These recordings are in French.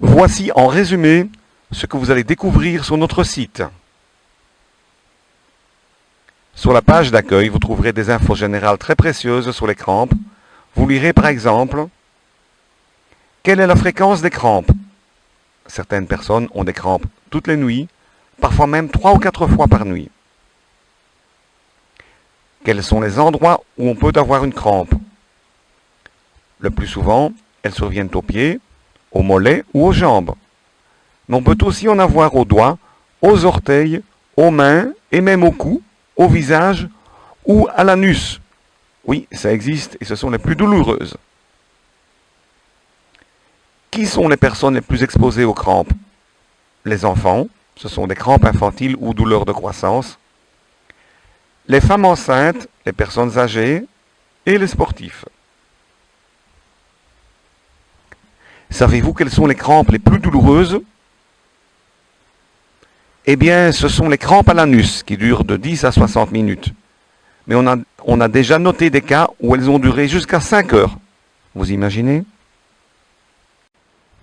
Voici en résumé ce que vous allez découvrir sur notre site. Sur la page d'accueil, vous trouverez des infos générales très précieuses sur les crampes. Vous lirez par exemple « Quelle est la fréquence des crampes ?» Certaines personnes ont des crampes toutes les nuits, parfois même 3 ou 4 fois par nuit. Quels sont les endroits où on peut avoir une crampe? Le plus souvent, elles surviennent aux pieds, aux mollets ou aux jambes. Mais on peut aussi en avoir aux doigts, aux orteils, aux mains et même au cou, au visage ou à l'anus. Oui, ça existe et ce sont les plus douloureuses. Qui sont les personnes les plus exposées aux crampes? Les enfants, ce sont des crampes infantiles ou douleurs de croissance. Les femmes enceintes, les personnes âgées et les sportifs. Savez-vous quelles sont les crampes les plus douloureuses? Eh bien, ce sont les crampes à l'anus qui durent de 10 à 60 minutes. Mais on a déjà noté des cas où elles ont duré jusqu'à 5 heures. Vous imaginez?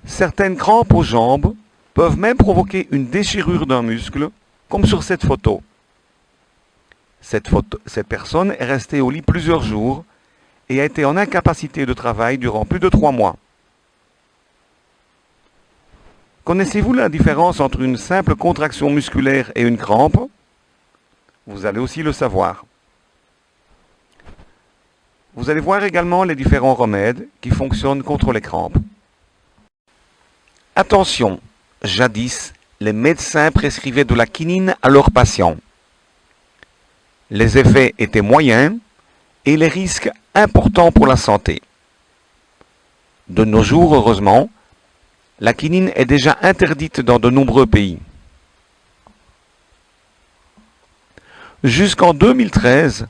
Certaines crampes aux jambes peuvent même provoquer une déchirure d'un muscle, comme sur cette photo. Cette personne est restée au lit plusieurs jours et a été en incapacité de travail durant plus de 3 mois. Connaissez-vous la différence entre une simple contraction musculaire et une crampe? Vous allez aussi le savoir. Vous allez voir également les différents remèdes qui fonctionnent contre les crampes. Attention, jadis, les médecins prescrivaient de la quinine à leurs patients. Les effets étaient moyens et les risques importants pour la santé. De nos jours, heureusement, la quinine est déjà interdite dans de nombreux pays. Jusqu'en 2013,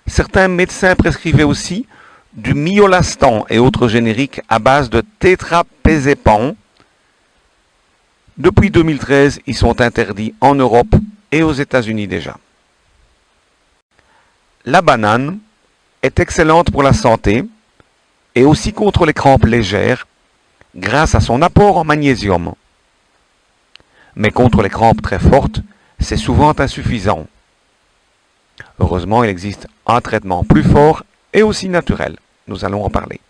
certains médecins prescrivaient aussi du myolastan et autres génériques à base de tétrapézépan. Depuis 2013, ils sont interdits en Europe et aux États-Unis déjà. La banane est excellente pour la santé et aussi contre les crampes légères grâce à son apport en magnésium. Mais contre les crampes très fortes, c'est souvent insuffisant. Heureusement, il existe un traitement plus fort et aussi naturel. Nous allons en parler.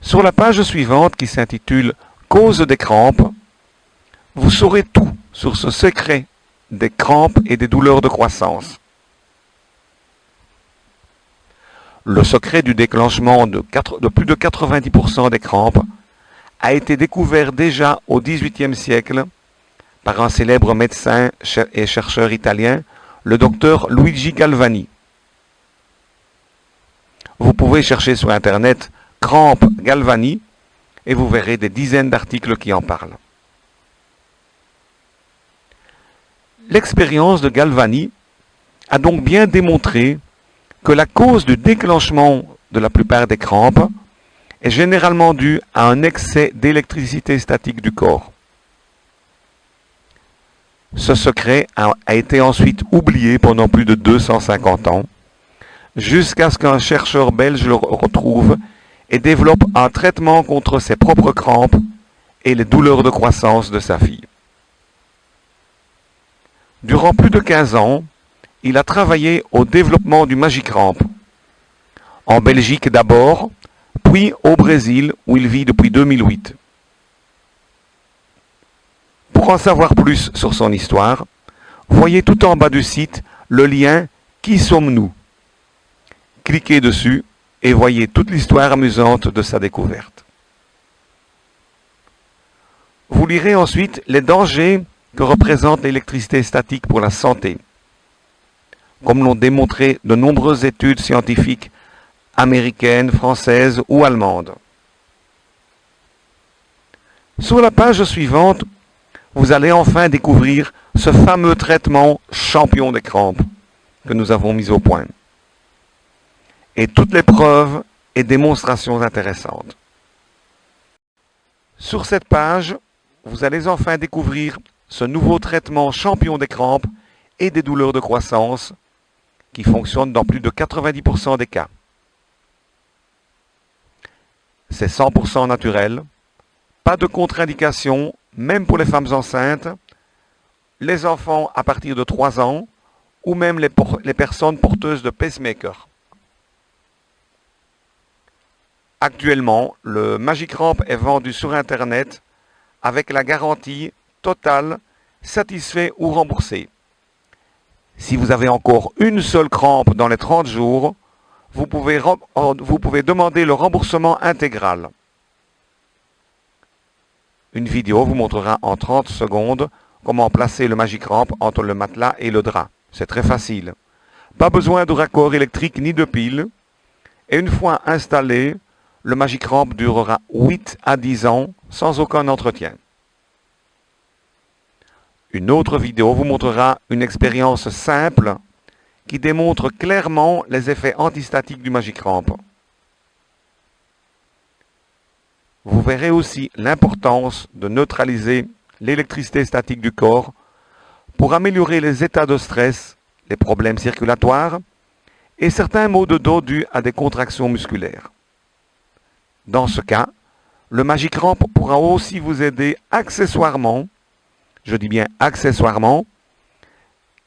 Sur la page suivante qui s'intitule « Cause des crampes », vous saurez tout sur ce secret des crampes et des douleurs de croissance. Le secret du déclenchement de plus de 90% des crampes a été découvert déjà au XVIIIe siècle par un célèbre médecin et chercheur italien, le docteur Luigi Galvani. Vous pouvez chercher sur Internet « crampes Galvani » et vous verrez des dizaines d'articles qui en parlent. L'expérience de Galvani a donc bien démontré que la cause du déclenchement de la plupart des crampes est généralement due à un excès d'électricité statique du corps. Ce secret a été ensuite oublié pendant plus de 250 ans, jusqu'à ce qu'un chercheur belge le retrouve et développe un traitement contre ses propres crampes et les douleurs de croissance de sa fille. Durant plus de 15 ans, il a travaillé au développement du Magicramp, en Belgique d'abord, puis au Brésil où il vit depuis 2008. Pour en savoir plus sur son histoire, voyez tout en bas du site le lien « Qui sommes-nous » Cliquez dessus et voyez toute l'histoire amusante de sa découverte. Vous lirez ensuite les dangers que représente l'électricité statique pour la santé, comme l'ont démontré de nombreuses études scientifiques américaines, françaises ou allemandes. Sur la page suivante, vous allez enfin découvrir ce fameux traitement champion des crampes que nous avons mis au point, et toutes les preuves et démonstrations intéressantes. Sur cette page, vous allez enfin découvrir ce nouveau traitement champion des crampes et des douleurs de croissance qui fonctionne dans plus de 90% des cas. C'est 100% naturel, Pas de contre-indication, même pour les femmes enceintes, les enfants à partir de 3 ans ou même les personnes porteuses de pacemaker. Actuellement, le Magicramp est vendu sur Internet avec la garantie totale, satisfait ou remboursé. Si vous avez encore une seule crampe dans les 30 jours, vous pouvez demander le remboursement intégral. Une vidéo vous montrera en 30 secondes comment placer le Magicramp entre le matelas et le drap. C'est très facile. Pas besoin de raccord électrique ni de pile. Et une fois installé, le Magicramp durera 8 à 10 ans sans aucun entretien. Une autre vidéo vous montrera une expérience simple qui démontre clairement les effets antistatiques du Magicramp. Vous verrez aussi l'importance de neutraliser l'électricité statique du corps pour améliorer les états de stress, les problèmes circulatoires et certains maux de dos dus à des contractions musculaires. Dans ce cas, le Magicramp pourra aussi vous aider accessoirement, je dis bien accessoirement,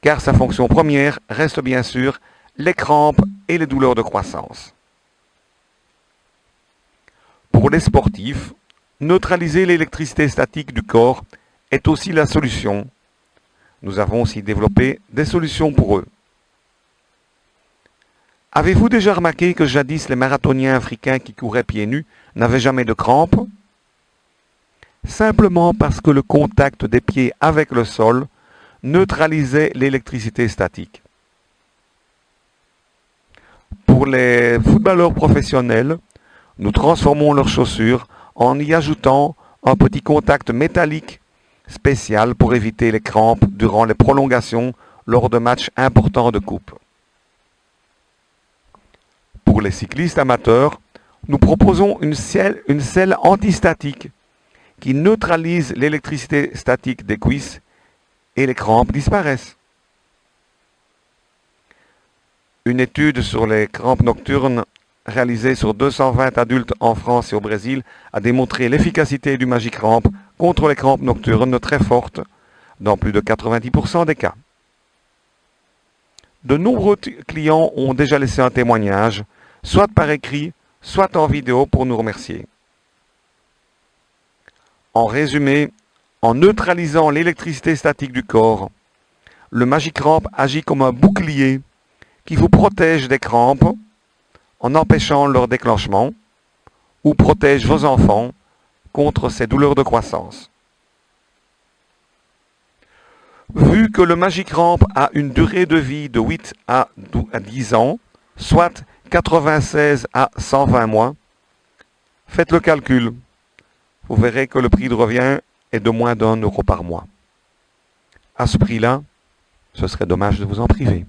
car sa fonction première reste bien sûr les crampes et les douleurs de croissance. Pour les sportifs, neutraliser l'électricité statique du corps est aussi la solution. Nous avons aussi développé des solutions pour eux. Avez-vous déjà remarqué que jadis les marathoniens africains qui couraient pieds nus n'avaient jamais de crampes? Simplement parce que le contact des pieds avec le sol neutralisait l'électricité statique. Pour les footballeurs professionnels, nous transformons leurs chaussures en y ajoutant un petit contact métallique spécial pour éviter les crampes durant les prolongations lors de matchs importants de coupe. Pour les cyclistes amateurs, nous proposons une selle antistatique qui neutralise l'électricité statique des cuisses et les crampes disparaissent. Une étude sur les crampes nocturnes réalisée sur 220 adultes en France et au Brésil a démontré l'efficacité du Magicramp contre les crampes nocturnes très fortes dans plus de 90% des cas. De nombreux clients ont déjà laissé un témoignage, soit par écrit, soit en vidéo pour nous remercier. En résumé, en neutralisant l'électricité statique du corps, le Magicramp agit comme un bouclier qui vous protège des crampes en empêchant leur déclenchement ou protège vos enfants contre ces douleurs de croissance. Vu que le Magicramp a une durée de vie de 8 à 10 ans, soit 96 à 120 mois, faites le calcul. Vous verrez que le prix de revient est de moins d'1 € par mois. À ce prix-là, ce serait dommage de vous en priver.